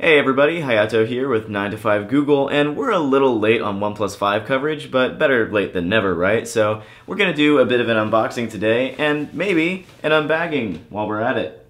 Hey everybody, Hayato here with 9 to 5 Google, and we're a little late on OnePlus 5 coverage, but better late than never, right? So we're going to do a bit of an unboxing today, and maybe an unbagging while we're at it.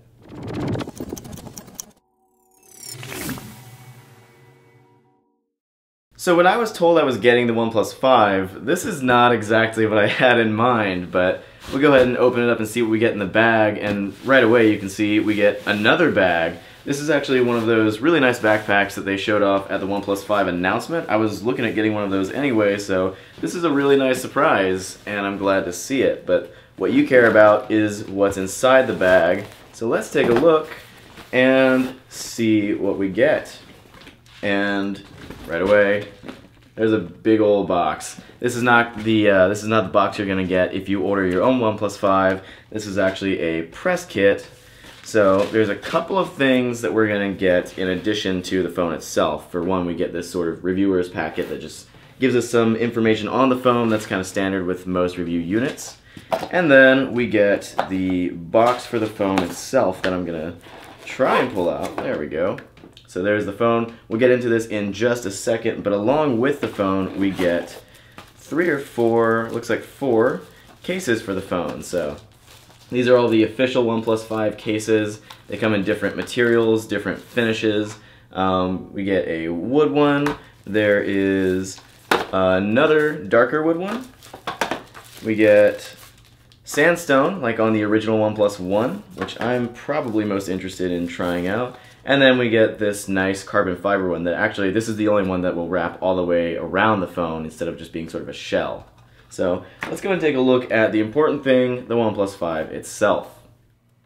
So when I was told I was getting the OnePlus 5, this is not exactly what I had in mind, but we'll go ahead and open it up and see what we get in the bag, and right away you can see we get another bag. This is actually one of those really nice backpacks that they showed off at the OnePlus 5 announcement. I was looking at getting one of those anyway, so this is a really nice surprise, and I'm glad to see it. But what you care about is what's inside the bag. So let's take a look and see what we get. And right away, there's a big old box. This is not the box you're gonna get if you order your own OnePlus 5. This is actually a press kit. So there's a couple of things that we're going to get in addition to the phone itself. For one, we get this sort of reviewer's packet that just gives us some information on the phone that's kind of standard with most review units. And then we get the box for the phone itself that I'm going to try and pull out. There we go. So there's the phone. We'll get into this in just a second, but along with the phone we get 3 or 4, looks like 4 cases for the phone. So these are all the official OnePlus 5 cases. They come in different materials, different finishes. We get a wood one. There is another darker wood one. We get sandstone, like on the original OnePlus 1, which I'm probably most interested in trying out. And then we get this nice carbon fiber one that actually, this is the only one that will wrap all the way around the phone instead of just being sort of a shell. So let's go and take a look at the important thing, the OnePlus 5 itself.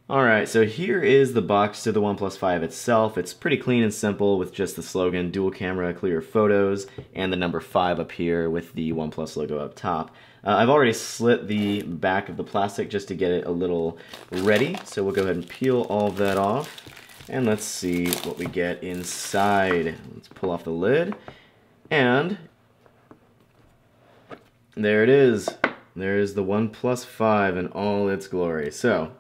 Alright, so here is the box to the OnePlus 5 itself. It's pretty clean and simple with just the slogan, dual camera, clear photos, and the number 5 up here with the OnePlus logo up top. I've already slit the back of the plastic just to get it a little ready, so we'll go ahead and peel all of that off. And let's see what we get inside. Let's pull off the lid, and there it is. There's the OnePlus 5 in all its glory. So,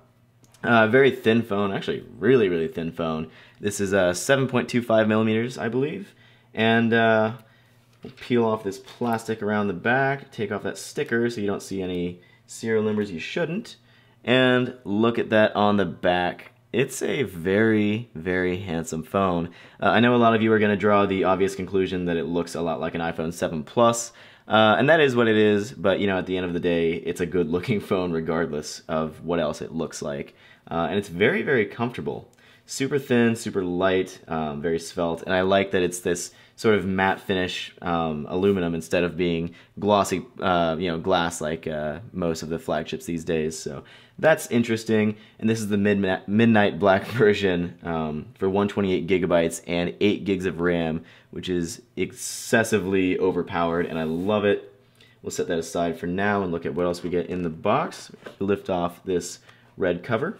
very thin phone, actually really, really thin phone. This is 7.25 millimeters, I believe. And we'll peel off this plastic around the back, take off that sticker so you don't see any serial numbers you shouldn't. And look at that on the back. It's a very, very handsome phone. I know a lot of you are going to draw the obvious conclusion that it looks a lot like an iPhone 7 Plus. And that is what it is, but you know, at the end of the day, it's a good looking phone regardless of what else it looks like. And it's very, very comfortable. Super thin, super light, very svelte, and I like that it's this sort of matte finish aluminum instead of being glossy, glass like most of the flagships these days. So that's interesting. And this is the midnight black version for 128 gigabytes and 8 gigs of RAM, which is excessively overpowered, and I love it. We'll set that aside for now and look at what else we get in the box. Lift off this red cover,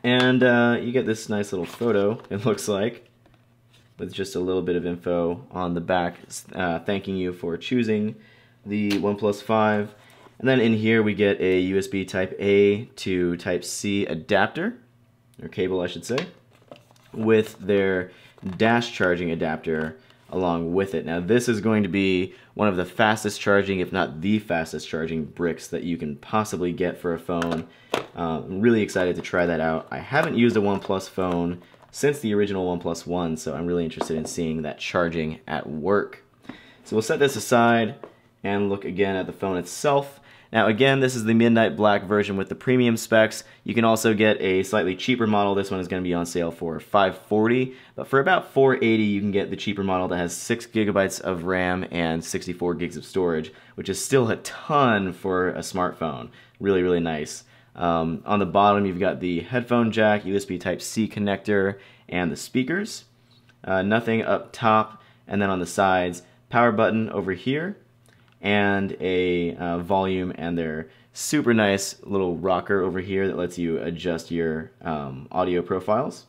and you get this nice little photo, it looks like, with just a little bit of info on the back, thanking you for choosing the OnePlus 5. And then in here we get a USB Type A to Type C adapter, or cable I should say, with their dash charging adapter along with it. Now this is going to be one of the fastest charging, if not the fastest charging bricks that you can possibly get for a phone. I'm really excited to try that out. I haven't used a OnePlus phone since the original OnePlus 1, so I'm really interested in seeing that charging at work. So we'll set this aside and look again at the phone itself. Now again, this is the midnight black version with the premium specs. You can also get a slightly cheaper model. This one is going to be on sale for $540, but for about $480 you can get the cheaper model that has 6 gigabytes of RAM and 64 gigs of storage, which is still a ton for a smartphone. Really, really nice. On the bottom you've got the headphone jack, USB Type-C connector, and the speakers. Nothing up top, and then on the sides, power button over here, and a volume and their super nice little rocker over here that lets you adjust your audio profiles.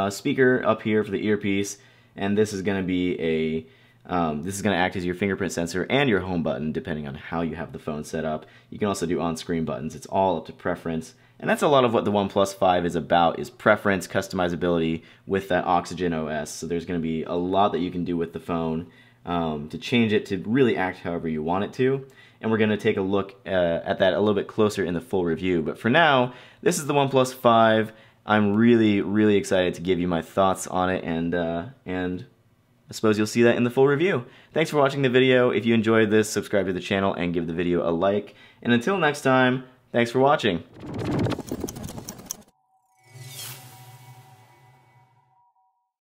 Speaker up here for the earpiece, and this is going to be this is going to act as your fingerprint sensor and your home button depending on how you have the phone set up. You can also do on-screen buttons. It's all up to preference. And that's a lot of what the OnePlus 5 is about, is preference, customizability with that Oxygen OS. So there's going to be a lot that you can do with the phone to change it to really act however you want it to. And we're going to take a look at that a little bit closer in the full review. But for now, this is the OnePlus 5. I'm really, really excited to give you my thoughts on it, and I suppose you'll see that in the full review. Thanks for watching the video. If you enjoyed this, subscribe to the channel and give the video a like. And until next time, thanks for watching.